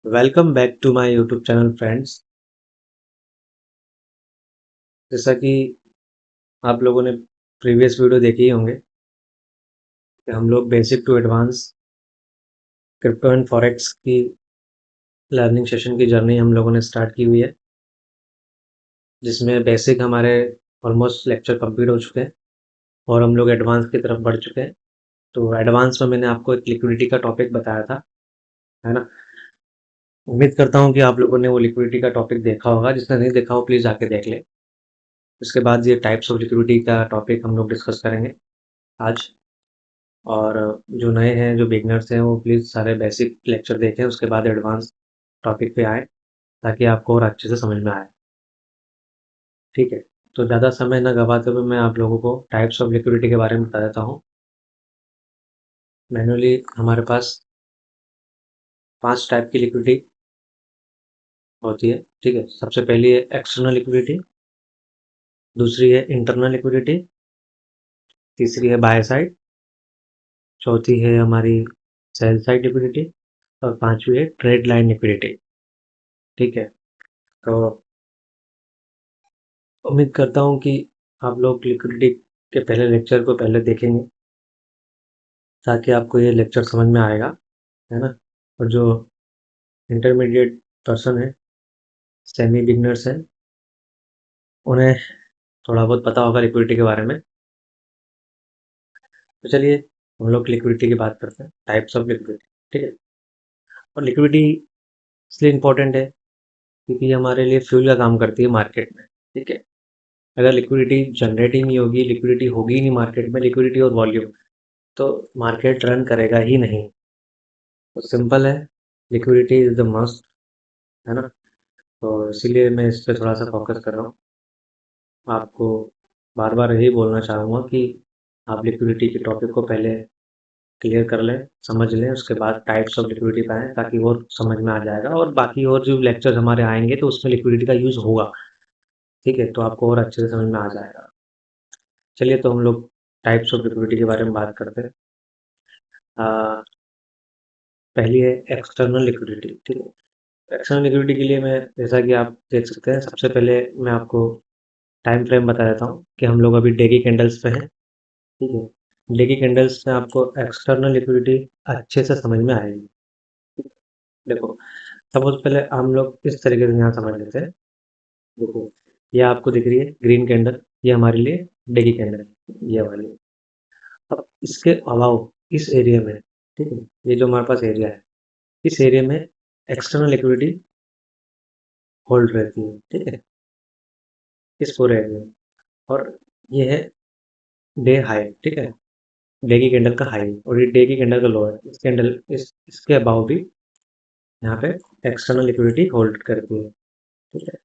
Welcome back to my YouTube channel friends. जैसा कि आप लोगों ने प्रीवियस वीडियो देखे ही होंगे कि हम लोग basic to advance crypto and forex की लर्निंग सेशन की जर्नी हम लोगों ने स्टार्ट की हुई है, जिसमें बेसिक हमारे ऑलमोस्ट लेक्चर कंप्लीट हो चुके हैं और हम लोग एडवांस की तरफ बढ़ चुके हैं। तो एडवांस में मैंने आपको एक लिक्विडिटी का टॉपिक बताया था, है ना। उम्मीद करता हूँ कि आप लोगों ने वो लिक्विडिटी का टॉपिक देखा होगा। जिसने नहीं देखा हो प्लीज़ आके देख ले। उसके बाद ये टाइप्स ऑफ लिक्विडिटी का टॉपिक हम लोग डिस्कस करेंगे आज। और जो नए हैं, जो बिगनर्स हैं, वो प्लीज़ सारे बेसिक लेक्चर देखें, उसके बाद एडवांस टॉपिक पे आएँ, ताकि आपको और अच्छे से समझ में आए। ठीक है, तो ज़्यादा समय ना गवाते हुए मैं आप लोगों को टाइप्स ऑफ लिक्विडिटी के बारे में बता देता हूँ। मैनुअली हमारे पास 5 टाइप की लिक्विडिटी होती है। ठीक है, सबसे पहली है एक्सटर्नल लिक्विडिटी, दूसरी है इंटरनल लिक्विडिटी, तीसरी है बाय साइड, चौथी है हमारी सेल साइड लिक्विडिटी और पांचवी है ट्रेड लाइन लिक्विडिटी। ठीक है, तो उम्मीद करता हूँ कि आप लोग लिक्विडिटी के पहले लेक्चर को पहले देखेंगे, ताकि आपको ये लेक्चर समझ में आएगा, है ना। और जो इंटरमीडिएट पर्सन है, सेमी बिगनर्स हैं, उन्हें थोड़ा बहुत पता होगा लिक्विडिटी के बारे में। तो चलिए हम लोग लिक्विडिटी की बात करते हैं, टाइप्स ऑफ लिक्विडिटी। ठीक है, और लिक्विडिटी इसलिए इम्पोर्टेंट है क्योंकि ये हमारे लिए फ्यूल का काम करती है मार्केट में। ठीक है, अगर लिक्विडिटी जनरेट ही नहीं होगी, लिक्विडिटी होगी ही नहीं मार्केट में, लिक्विडिटी और वॉल्यूम, तो मार्केट रन करेगा ही नहीं। तो सिंपल है, लिक्विडिटी इज द मस्ट, है ना। तो इसीलिए मैं इस पे थोड़ा सा फोकस कर रहा हूँ। आपको बार बार यही बोलना चाहूँगा कि आप लिक्विडिटी के टॉपिक को पहले क्लियर कर लें, समझ लें, उसके बाद टाइप्स ऑफ लिक्विडिटी पाएँ, ताकि और समझ में आ जाएगा। और बाकी और जो लेक्चर हमारे आएंगे तो उसमें लिक्विडिटी का यूज़ होगा। ठीक है, तो आपको और अच्छे से समझ में आ जाएगा। चलिए तो हम लोग टाइप्स ऑफ लिक्विडिटी के बारे में बात करते हैं। पहली है एक्सटर्नल लिक्विडिटी। ठीक है, एक्सटर्नल लिक्विडिटी के लिए मैं, जैसा कि आप देख सकते हैं, सबसे पहले मैं आपको टाइम फ्रेम बता देता हूँ कि हम लोग अभी डे की कैंडल्स पे हैं। ठीक है, डे की कैंडल्स में आपको एक्सटर्नल लिक्विडिटी अच्छे से समझ में आएगी। देखो, सपोज पहले हम लोग इस तरीके से यहाँ समझ लेते हैं। देखो, ये आपको दिख रही है ग्रीन कैंडल, ये हमारे लिए डे की कैंडल है, ये वाली। अब इसके अलावा इस एरिया में, ठीक है, ये जो हमारे पास एरिया है, इस एरिया में एक्सटर्नल लिक्विडिटी होल्ड रहती है। ठीक है, इस पूरे एरिया में। और ये है डे हाई। ठीक है, डे की कैंडल का हाई और ये डे की कैंडल का लो है। इस कैंडल इसके अबाव भी यहाँ पे एक्सटर्नल लिक्विडिटी होल्ड करती है। ठीक है,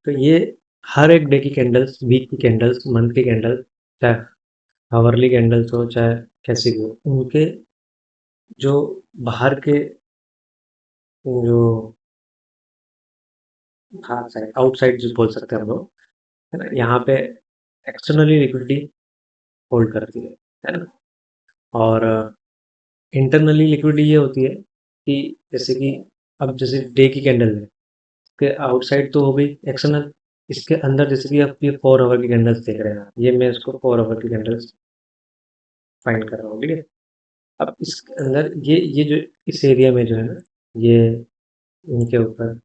तो ये हर एक डे की कैंडल्स, वीक की कैंडल्स, मंथ की कैंडल्स, चाहे आवरली कैंडल्स हो चाहे कैसी भी हो, उनके जो बाहर के जो हाँ साइड, आउटसाइड जो बोल सकते हैं हम लोग, है ना, यहाँ पे एक्सटर्नली लिक्विडिटी होल्ड करती है ना। और इंटरनली लिक्विडिटी ये होती है कि जैसे कि अब जैसे डे की कैंडल है, इसके आउटसाइड तो हो गई एक्सटर्नल, इसके अंदर जैसे कि आप ये 4 आवर की कैंडल्स देख रहे हैं, ये मैं इसको 4 आवर की कैंडल्स फाइंड कर रहा हूँ। ठीक है, अब इसके अंदर ये जो इस एरिया में जो है ना, ये इनके ऊपर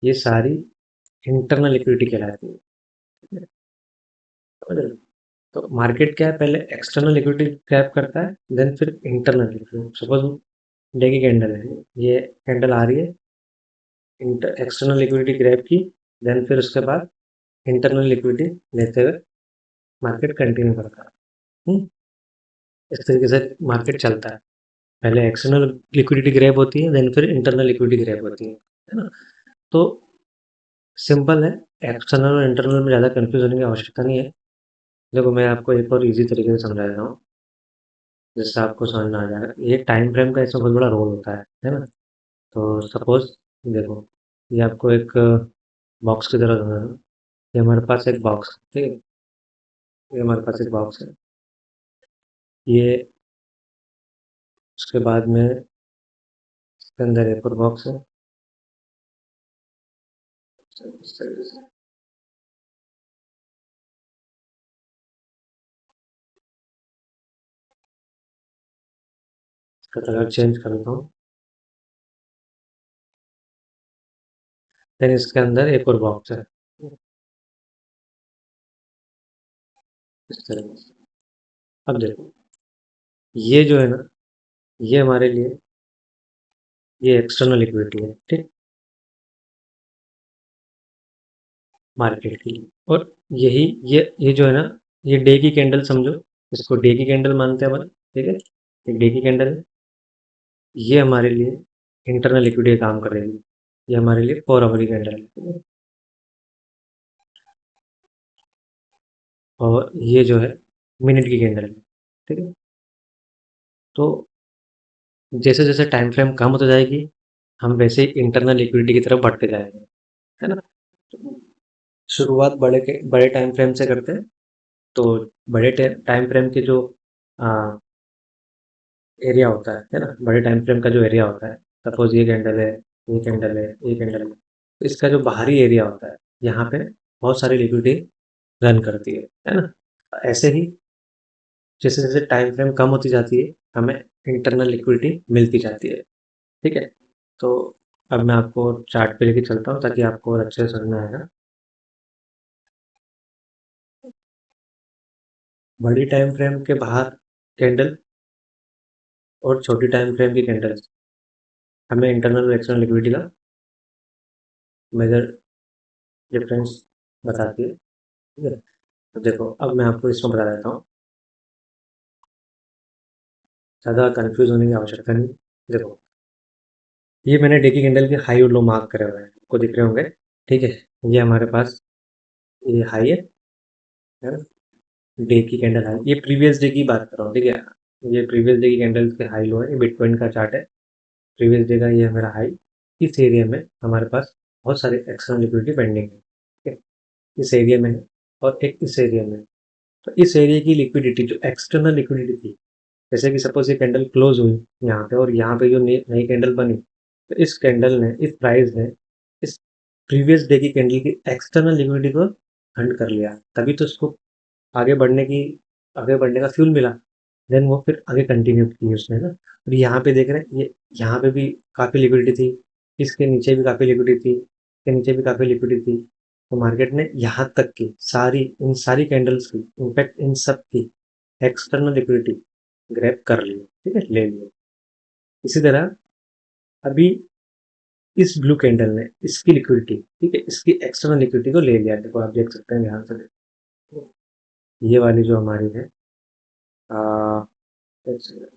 ये सारी इंटरनल लिक्विडिटी कहलाती है। ठीक है, समझ रहे हो? तो मार्केट क्या है, पहले एक्सटर्नल लिक्विडिटी ग्रैब करता है, देन फिर इंटरनल लिक्विडिटी। सपोज डे की कैंडल है, ये कैंडल आ रही है, एक्सटर्नल लिक्विडिटी ग्रैब की, देन फिर उसके बाद इंटरनल लिक्विडिटी लेते हुए मार्केट कंटिन्यू करता है। हम्म, इस तरीके से मार्केट चलता है। पहले एक्सटर्नल लिक्विडिटी ग्रैब होती है, देन फिर इंटरनल लिक्विडिटी ग्रैब होती है ना। तो सिंपल है, एक्सटर्नल और इंटरनल में ज़्यादा कंफ्यूज होने की आवश्यकता नहीं है। देखो मैं आपको एक और इजी तरीके से समझा देता हूँ, जिससे आपको समझ में आ जाएगा। ये टाइम फ्रेम का इसमें बहुत बड़ा रोल होता है ना। तो सपोज देखो, ये आपको एक बॉक्स की तरह समझना है। ये हमारे पास एक बॉक्स, ठीक है, ये हमारे पास एक बॉक्स है। ये उसके बाद में के अंदर एक और बॉक्स है इस तरीके से। इसका कलर चेंज कर देता हूँ। देन इसके अंदर एक और बॉक्स है इस तरह से। अब देखो, ये जो है ना, ये हमारे लिए ये एक्सटर्नल लिक्विडिटी है, ठीक, मार्केट की। और यही ये जो है ना, ये डे की कैंडल समझो, इसको डे की कैंडल मानते हैं अपन, ठीक है। ये डे की कैंडल है, ये हमारे लिए इंटरनल लिक्विडिटी काम करेगी। ये हमारे लिए 4 आवर की कैंडल है, ठीक है? और ये जो है मिनट की कैंडल है, ठीक है। तो जैसे जैसे टाइम फ्रेम कम होता जाएगी, हम वैसे इंटरनल लिक्विडिटी की तरफ बढ़ते जाएंगे, है ना। शुरुआत बड़े टाइम फ्रेम से करते हैं। तो बड़े टाइम फ्रेम के जो एरिया होता है ना, बड़े टाइम फ्रेम का जो एरिया होता है, सपोज ये कैंडल है, ये कैंडल है, ये कैंडल है, तो इसका जो बाहरी एरिया होता है, यहाँ पे बहुत सारी लिक्विडिटी रन करती है ना। ऐसे ही जैसे जैसे टाइम फ्रेम कम होती जाती है, हमें इंटरनल लिक्विडिटी मिलती जाती है, ठीक है। तो अब मैं आपको चार्ट पे लेके चलता हूँ ताकि आपको और अच्छे से समझ में आएगा। बड़ी टाइम फ्रेम के बाहर कैंडल और छोटी टाइम फ्रेम की कैंडल हमें इंटरनल और एक्सटर्नल लिक्विडिटी का मेजर डिफरेंस बताती है, ठीक है। तो देखो, अब मैं आपको इसमें बता देता हूँ, ज़्यादा कंफ्यूज होने की आवश्यकता नहीं। देखो, ये मैंने डे की कैंडल के हाई और लो मार्क करे हुए हैं, आपको दिख रहे होंगे, ठीक है। ये हमारे पास ये हाई है ना, डे की कैंडल हाई, ये प्रीवियस डे की बात कर रहा हूँ, ठीक है। ये प्रीवियस डे की कैंडल के हाई लो है, ये बिटकॉइन का चार्ट है। प्रीवियस डे का ये है मेरा हाई। इस एरिया में हमारे पास बहुत सारे एक्सटर्नल लिक्विडिटी पेंडिंग है, ठीक है। इस एरिया में है और एक इस एरिया में है। तो इस एरिया की लिक्विडिटी जो एक्सटर्नल लिक्विडिटी थी, जैसे कि सपोज ये कैंडल क्लोज हुई यहाँ पे और यहाँ पे जो नई नई कैंडल बनी, तो इस कैंडल ने, इस प्राइस ने इस प्रीवियस डे की कैंडल की एक्सटर्नल लिक्विडिटी को हंट कर लिया, तभी तो इसको आगे बढ़ने की आगे बढ़ने का फ्यूल मिला। देन वो फिर आगे कंटिन्यू की उसने ना। और यहाँ पे देख रहे हैं, ये यहाँ पे भी काफ़ी लिक्विडिटी थी, इसके नीचे भी काफ़ी लिक्विडिटी थी, इसके नीचे भी काफ़ी लिक्विडिटी थी। तो मार्केट ने यहाँ तक की इन सारी कैंडल्स की, इनफैक्ट इन सब की एक्सटर्नल लिक्विडिटी ग्रैब कर ली, ठीक है, ले लिया। इसी तरह अभी इस ब्लू कैंडल ने इसकी लिक्विडिटी, ठीक है, इसकी एक्सटर्नल लिक्विडिटी को ले लिया। देखो, आप देख सकते हैं ध्यान से, देखो, ये वाली जो हमारी है, आ, एक सेकंड,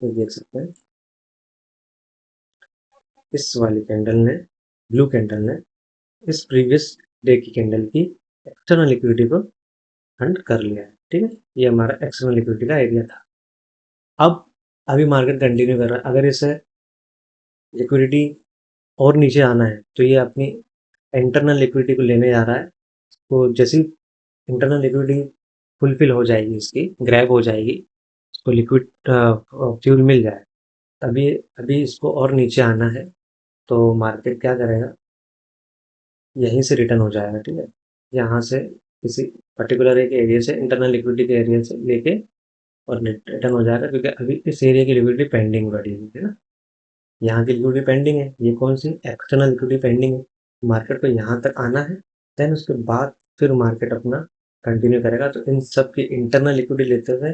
ये देख सकते हैं, इस वाली कैंडल ने, ब्लू कैंडल ने इस प्रीवियस डे की कैंडल की एक्सटर्नल लिक्विडिटी को हंट कर लिया है, ठीक है। ये हमारा एक्सटर्नल लिक्विडिटी का एरिया था। अब अभी मार्केट कंटिन्यू कर रहा है, अगर इसे लिक्विडिटी और नीचे आना है तो ये अपनी इंटरनल लिक्विडिटी को लेने जा रहा है। तो जैसी इंटरनल लिक्विडिटी फुलफिल हो जाएगी, इसकी ग्रैब हो जाएगी, इसको लिक्विड फ्यूल मिल जाए, अभी अभी इसको और नीचे आना है, तो मार्केट क्या करेगा, यहीं से रिटर्न हो जाएगा, ठीक है। यहाँ से किसी पर्टिकुलर एक एरिया से, इंटरनल लिक्विडिटी के एरिया से लेके और रिटर्न हो जाएगा, क्योंकि अभी इस एरिया की लिक्विडिटी पेंडिंग पड़ी हुई है ना। यहाँ की लिक्विडिटी पेंडिंग है, ये कौन सी एक्सटर्नल लिक्विडिटी पेंडिंग है। मार्केट को यहाँ तक आना है, देन उसके बाद फिर मार्केट अपना कंटिन्यू करेगा। तो इन सब की इंटरनल लिक्विडिटी लेते हुए,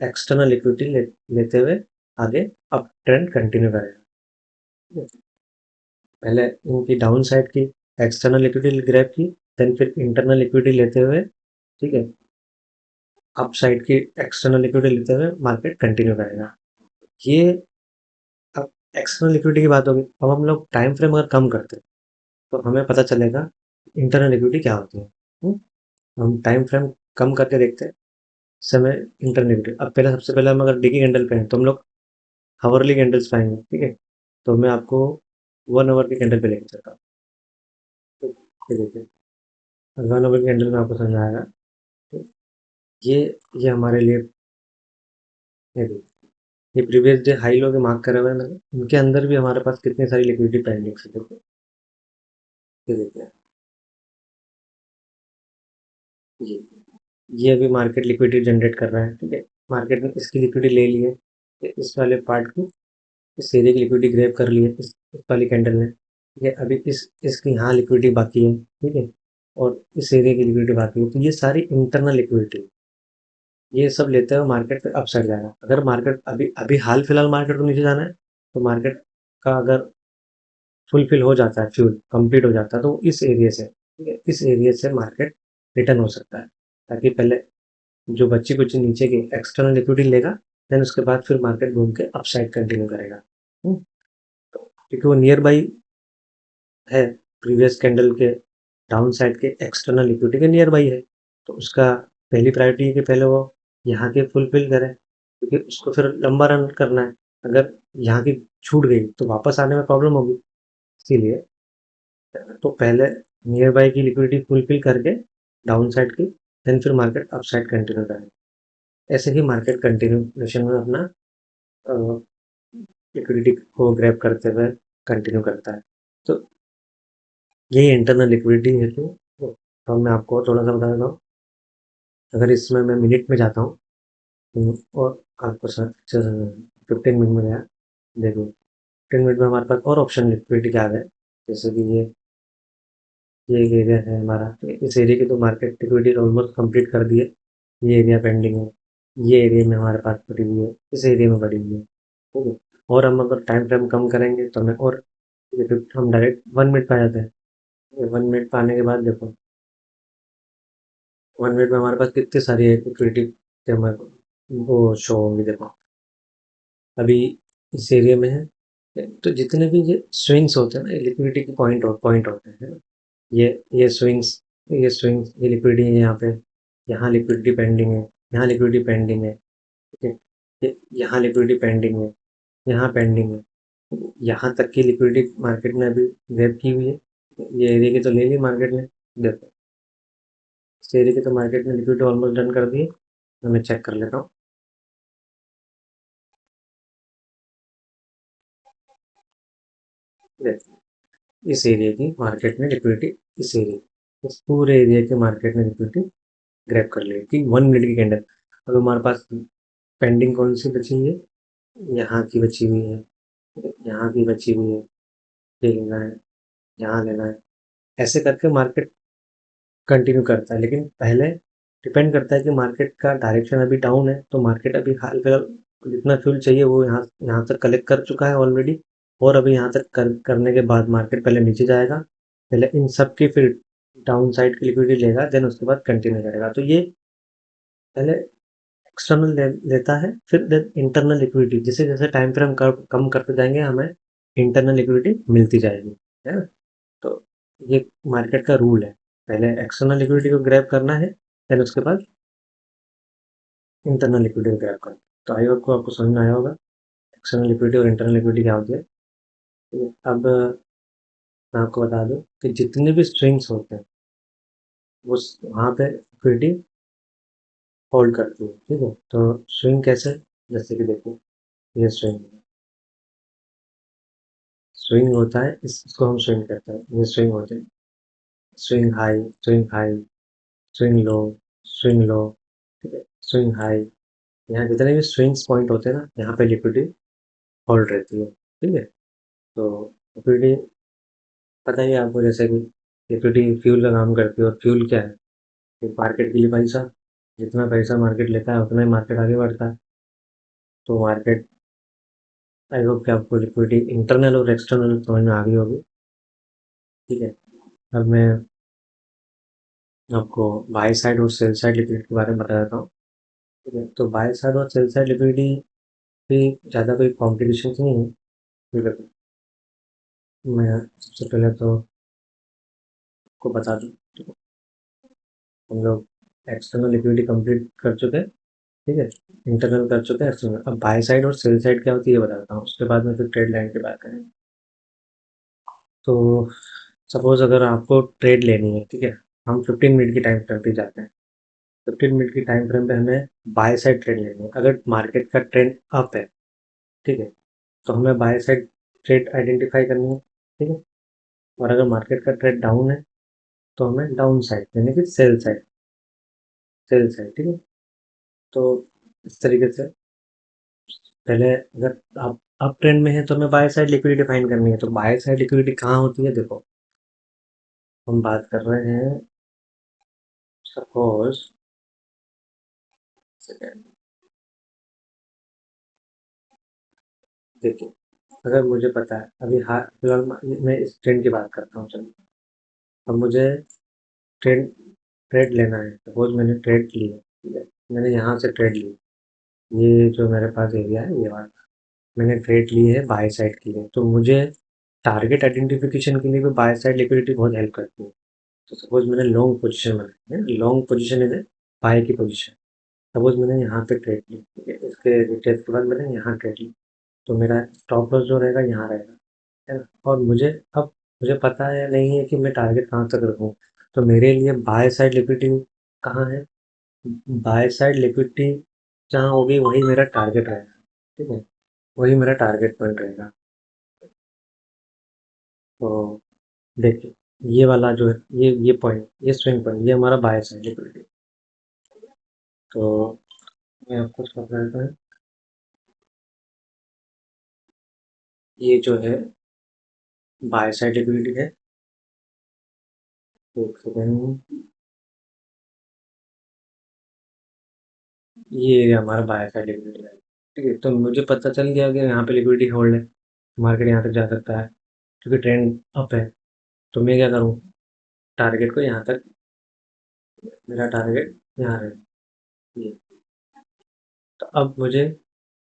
एक्सटर्नल लिक्विडिटी लेते हुए आगे अप ट्रेंड कंटिन्यू करेगा। पहले इनकी डाउन साइड की एक्सटर्नल लिक्विडिटी ग्रैब की, देन फिर इंटरनल लिक्विडिटी लेते हुए, ठीक है, अप साइड की एक्सटर्नल लिक्विडिटी लेते हुए मार्केट कंटिन्यू करेगा। ये अब एक्सटर्नल लिक्विडिटी की बात होगी। अब हम लोग टाइम फ्रेम अगर कम करते हैं तो हमें पता चलेगा इंटरनल लिक्विडिटी क्या होती है। हम टाइम फ्रेम कम करके देखते हैं, समय इंटरनल लिक्विडिटी। अब पहले, सबसे पहले हम अगर डे की कैंडल पे हैं तो हम लोग हावरली कैंडल्स पाएंगे, ठीक है। तो मैं आपको 1 आवर की कैंडल पे लेके चलता हूँ। तो ये देखिए, 1 आवर की कैंडल में आपको समझ आएगा। तो ये हमारे लिए, ये देखिए, ये प्रीवियस डे हाई लो के मार्क करे हुए हैं मैंने, इनके अंदर भी हमारे पास कितनी सारी लिक्विडिटी पेंडिंग है, देखो ये देखिए, ये अभी मार्केट लिक्विडिटी जनरेट कर रहा है, ठीक है। मार्केट ने इसकी लिक्विडिटी ले ली है, इस वाले पार्ट की, इस एरिया की लिक्विडिटी ग्रैब कर ली है इस वाली कैंडल ने, ठीक है। अभी इसकी यहाँ लिक्विडिटी बाकी है, ठीक है, और इस एरिया की लिक्विडिटी बाकी है, तो ये सारी इंटरनल लिक्विडिटी, ये सब लेते हुए मार्केट पे अपसाइड जाएगा। अगर मार्केट अभी अभी हाल फिलहाल मार्केट को नीचे जाना है, तो मार्केट का अगर फुलफिल हो जाता है, फ्यूल कंप्लीट हो जाता है, तो इस एरिया से, ठीक है, इस एरिया से मार्केट रिटर्न हो सकता है, ताकि पहले जो बच्ची कुछ नीचे की एक्सटर्नल लिक्विडिटी लेगा, देन उसके बाद फिर मार्केट घूम के अपसाइड कंटिन्यू करेगा। क्योंकि वो नियर बाई है, प्रीवियस कैंडल के डाउन साइड के एक्सटर्नल लिक्विडिटी के नियर बाई है, तो उसका पहली प्रायोरिटी है कि पहले वो यहाँ के फुलफिल करे, क्योंकि उसको फिर लंबा रन करना है। अगर यहाँ की छूट गई तो वापस आने में प्रॉब्लम होगी, इसीलिए तो पहले नियर बाई की लिक्विडिटी फुलफिल करके डाउन साइड की, देन फिर मार्केट अप साइड कंटिन्यू करें। ऐसे ही मार्केट कंटिन्यूएशन में अपना लिक्विडिटी को ग्रैब करते हुए कंटिन्यू करता है। तो यही इंटरनल लिक्विडिटी है। तो मैं आपको थोड़ा सा बता देता हूँ। अगर इसमें मैं मिनट में जाता हूँ, और आपको सर 15 मिनट में गया, देखो 15 मिनट में हमारे पास और ऑप्शन लिक्विडिटी के आ गए, जैसे कि ये एक एरिया है हमारा, तो इस एरिया की तो मार्केट लिक्विडिटी ऑलमोस्ट कंप्लीट कर दी है। ये एरिया पेंडिंग है, ये एरिया में हमारे पास पड़ी हुई है, इस एरिया में पड़ी हुई है, ठीक है। और हम अगर टाइम फ्रेम कम करेंगे तो हमें और, हम डायरेक्ट 1 मिनट पे आ जाते हैं। 1 मिनट पे आने के बाद देखो, 1 मिनट में हमारे पास कितनी सारी लिक्विडिटी हमारे वो शो होंगी, देखो अभी इस एरिया में है, तो जितने भी ये स्विंग्स होते हैं ना, लिक्विडिटी के पॉइंट होते हैं ना, ये स्विंग्स, ये लिक्विडिटी है यहाँ पे, यहाँ लिक्विडिटी पेंडिंग है, यहाँ लिक्विडिटी पेंडिंग है, ठीक है, यहाँ लिक्विडिटी पेंडिंग है, यहाँ पेंडिंग है, यहाँ तक की लिक्विडिटी मार्केट ने अभी ग्रैब की हुई है। ये एरिया की तो ले ली मार्केट ने, देखो इस एरिया की तो मार्केट ने लिक्विडिटी ऑलमोस्ट डन कर दी है। तो मैं चेक कर लेता हूँ, देखो इस एरिया की मार्केट ने लिक्विडिटी, इस पूरे एरिया के मार्केट ने लिक्विडिटी ग्रैब कर ली थी 1 मिनट की कैंडल। अब हमारे पास पेंडिंग कौन सी बची हुई है, यहाँ की बची हुई है, यहाँ की बची हुई है, ये लेना है, यहाँ लेना है, ऐसे करके मार्केट कंटिन्यू करता है। लेकिन पहले डिपेंड करता है कि मार्केट का डायरेक्शन अभी डाउन है, तो मार्केट अभी हाल फिलहाल जितना फ्यूल चाहिए वो यहाँ यहाँ तक कलेक्ट कर चुका है ऑलरेडी, और अभी यहाँ तक करने के बाद मार्केट पहले नीचे जाएगा, पहले इन सब की फिर डाउन साइड की लिक्विडिटी लेगा, देन उसके बाद कंटिन्यू करेगा। तो ये पहले एक्सटर्नल लेता है, फिर देन इंटरनल लिक्विडिटी, जैसे जैसे टाइम फ्रेम कम करते जाएंगे हमें इंटरनल लिक्विडिटी मिलती जाएगी, है ना। तो ये मार्केट का रूल है, पहले एक्सटर्नल लिक्विडिटी को ग्रैब करना है, देन उसके बाद इंटरनल लिक्विडिटी को ग्रैब करना है। तो आई होप को आपको समझ में आया होगा एक्सटर्नल लिक्विडिटी और इंटरनल लिक्विडिटी क्या होती है। तो अब मैं आपको बता दूं कि जितने भी स्ट्रिंग्स होते हैं वो वहाँ पे लिक्विडिटी होल्ड करती है, ठीक है। तो स्विंग कैसे, जैसे कि देखो ये स्विंग होता है, इसको हम स्विंग कहते हैं, ये स्विंग होते हैं, swing high, swing high, swing low, swing low, ठीक है, स्विंग हाई। यहाँ जितने भी स्विंग्स पॉइंट होते हैं ना, यहाँ पे लिक्विडिटी होल्ड रहती है, ठीक है। तो लिक्विडिटी पता ही है आपको, जैसे कि लिक्विडिटी फ्यूल का काम करती है, और फ्यूल क्या है, मार्केट के लिए पैसा, जितना पैसा मार्केट लेता है उतना ही मार्केट आगे बढ़ता है। तो मार्केट, आई होप कि आपको लिक्विडिटी इंटरनल और एक्सटर्नल समझ में आ गई होगी, ठीक है। अब मैं आपको बाय साइड और सेल साइड लिक्विडिटी के बारे में बता देता हूँ, ठीक है। तो बाय साइड और सेल साइड लिक्विडिटी भी ज़्यादा कोई कॉम्प्लिकेशन नहीं है, ठीक है। मैं सबसे पहले तो आपको बता दूँ, हम लोग एक्सटर्नल लिक्विडिटी कंप्लीट कर चुके हैं, ठीक है, इंटरनल कर चुके हैं, एक्सटर्नल। अब बाय साइड और सेल साइड क्या होती है ये बताता हूँ, उसके बाद में फिर ट्रेड लाइन की बात करें। तो सपोज अगर आपको ट्रेड लेनी है, ठीक है, हम 15 मिनट की टाइम फ्रेम पे जाते हैं। 15 मिनट की टाइम फ्रेम पे हमें बाय साइड ट्रेड लेनी है। अगर मार्केट का ट्रेंड अप है, ठीक है? तो हमें बाय साइड ट्रेड आइडेंटिफाई करनी है, ठीक है? और अगर मार्केट का ट्रेड डाउन है तो हमें डाउन साइड यानी कि सेल साइड, ठीक है? तो इस तरीके से पहले अगर आप अप ट्रेंड में है तो हमें बाय साइड लिक्विडिटी फाइंड करनी है। तो बाय साइड लिक्विडिटी कहाँ होती है? देखो, हम बात कर रहे हैं, सपोज देखिए, अगर मुझे पता है अभी हाल फिलहाल मैं इस ट्रेंड की बात करता हूँ, चलो। अब मुझे ट्रेड ट्रेड लेना है, सपोज मैंने ट्रेड ली है, ठीक है? मैंने यहाँ से ट्रेड ली, ये जो मेरे पास एरिया है ये वाला, मैंने ट्रेड ली है, बाय साइड की है। तो मुझे टारगेट आइडेंटिफिकेशन के लिए भी बाय साइड लिक्विडिटी बहुत हेल्प करती है। तो सपोज मैंने लॉन्ग पोजीशन बनाई है, लॉन्ग पोजीशन इज बाय की पोजीशन। सपोज मैंने यहाँ पे ट्रेड ली, ठीक है? इसके डिटेल्स के बाद मैंने यहाँ ट्रेड ली, तो मेरा स्टॉप लॉस जो रहेगा यहाँ रहेगा, है ना? और अब मुझे पता है नहीं है कि मैं टारगेट कहाँ तक रखूँ। तो मेरे लिए बाय साइड लिक्विडिटी कहाँ है? बाय साइड लिक्विडिटी जहाँ होगी वही मेरा टारगेट रहेगा, ठीक है? वही मेरा टारगेट पॉइंट रहेगा। तो देखिए, ये वाला जो है, ये पॉइंट, ये स्विंग पॉइंट, ये हमारा बाय साइड लिक्विडिटी। तो मैं आपको उसका बताता हूँ, ये जो है बाय साइड लिक्विडिटी है। एक सेकेंड, ये एरिया हमारा बाय साइड लिक्विडिटी है, ठीक है? तो मुझे पता चल गया कि यहाँ पे लिक्विडिटी होल्ड है, मार्केट यहाँ तक जा सकता है क्योंकि ट्रेंड अप है। तो मैं क्या करूँ, टारगेट को यहाँ तक, मेरा टारगेट यहाँ है ये। तो अब मुझे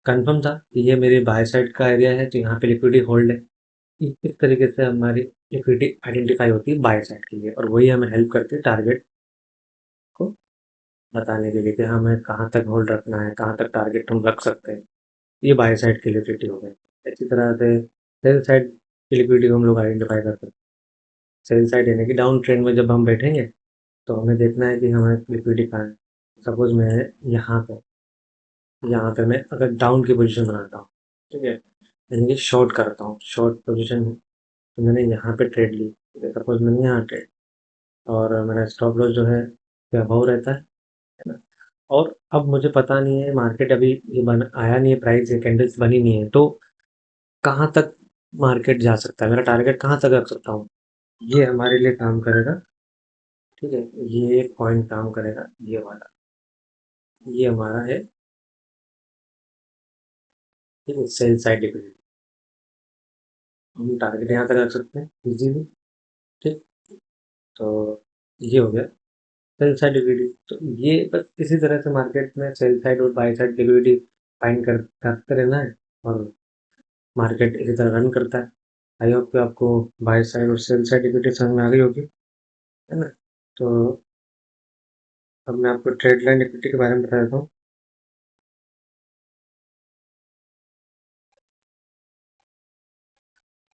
कंफर्म था कि ये मेरे बाय साइड का एरिया है, तो यहाँ पे लिक्विडिटी होल्ड है। इस तरीके से हमारी लिक्विडिटी आइडेंटिफाई होती है बाय साइड के लिए, और वही हमें हेल्प करती है टारगेट को बताने के लिए कि हमें कहाँ तक होल्ड रखना है, कहाँ तक टारगेट हम रख सकते हैं। ये बाय साइड की लिक्विडिटी हो गई। इसी तरह से सेल साइड की लिक्विडिटी को हम लोग आइडेंटिफाई कर सकते हैं। सेल साइड यानी कि डाउन ट्रेंड में जब हम बैठेंगे तो हमें देखना है कि हमें लिक्विडिटी कहाँ है। सपोज मैं यहाँ पे मैं अगर डाउन की पोजीशन बनाता हूँ, ठीक है? यानी कि शॉर्ट करता हूँ, शॉर्ट पोजीशन। तो मैंने यहाँ पे ट्रेड ली, ठीक है? सपोज मैंने यहाँ ट्रेड, और मेरा स्टॉप लॉस जो है अबव रहता है ना? और अब मुझे पता नहीं है, मार्केट अभी ये बन आया नहीं है, प्राइस ये कैंडल्स बनी नहीं है, तो कहाँ तक मार्केट जा सकता है, मेरा टारगेट कहाँ तक रख सकता हूँ, ये हमारे लिए काम करेगा, ठीक है? ये एक पॉइंट काम करेगा, ये वाला, ये हमारा है, ठीक है? सेल साइड लिक्विडिटी, हम टारगेट यहाँ तक रख सकते हैं इजीली, ठीक? तो ये हो गया सेल साइड लिक्विडिटी। तो ये बस इसी तरह से मार्केट में सेल साइड और बाय साइड लिक्विडिटी फाइंड करते रहना है, और मार्केट इसी तरह रन करता है। आई होप कि आपको बाय साइड और सेल साइड लिक्विडिटी समझ में आ गई होगी, है ना? तो अब मैं आपको ट्रेड लाइन लिक्विडिटी के बारे में बता देता हूँ।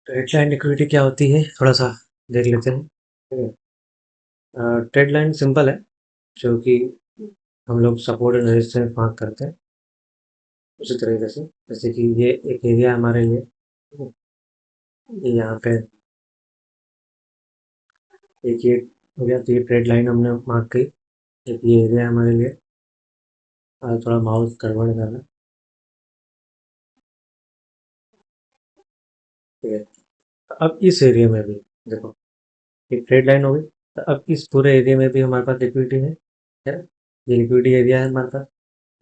ट्रेड लाइन लिक्विडिटी क्या होती है, थोड़ा सा देख लेते हैं, ठीक है? ट्रेड लाइन सिंपल है, जो कि हम लोग सपोर्ट एंड रेजिस्टेंस मार्क करते हैं उसी तरीके से। जैसे कि ये एक एरिया हमारे लिए, ठीक है? ये यहाँ पे एक ये हो गया, तो ये ट्रेड लाइन हमने मार्क की। एक ये एरिया है हमारे लिए, थोड़ा माउस गड़बड़ कर रहा है, ठीक है? तो अब इस एरिया में भी देखो, एक ट्रेड लाइन हो गई, तो अब इस पूरे एरिया में भी हमारे पास लिक्विडिटी है ना? ये लिक्विडिटी एरिया है हमारे पास,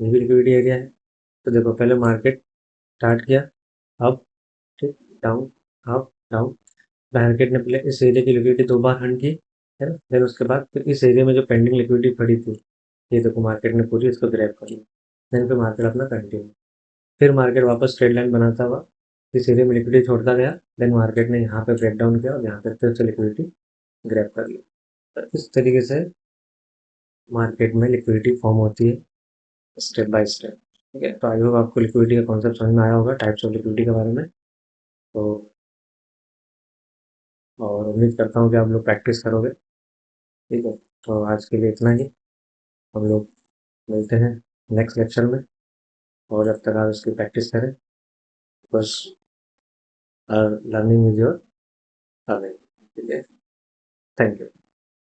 ये भी लिक्विडिटी एरिया है। तो देखो, पहले मार्केट स्टार्ट किया, अप, ठीक, डाउन, अप, डाउन। मार्केट ने पहले इस एरिया की लिक्विडिटी 2 बार अर्न की, है ना? फिर उसके बाद फिर इस एरिया में जो पेंडिंग लिक्विडिटी पड़ी थी, ये देखो मार्केट ने पूरी इसको ग्रैब कर लिया। देन फिर मार्केट अपना कंटिन्यू, फिर मार्केट वापस ट्रेड लाइन बनाता हुआ इस एरिया में लिक्विडिटी छोड़ता गया। देन मार्केट ने यहाँ पे ब्रेक डाउन किया और यहाँ पे फिर से लिक्विडिटी ग्रैब कर ली। तो इस तरीके से मार्केट में लिक्विडिटी फॉर्म होती है, स्टेप बाय स्टेप, ठीक है? तो आई होप आपको लिक्विडिटी का कॉन्सेप्ट समझ में आया होगा, टाइप्स ऑफ लिक्विडिटी के बारे में। तो और उम्मीद करता हूँ कि आप लोग प्रैक्टिस करोगे, ठीक है? तो आज के लिए इतना ही, हम लोग मिलते हैं नेक्स्ट लेक्चर में, और जब तक आप इसकी प्रैक्टिस करें, because learning is your earning. ठीक है? Thank you.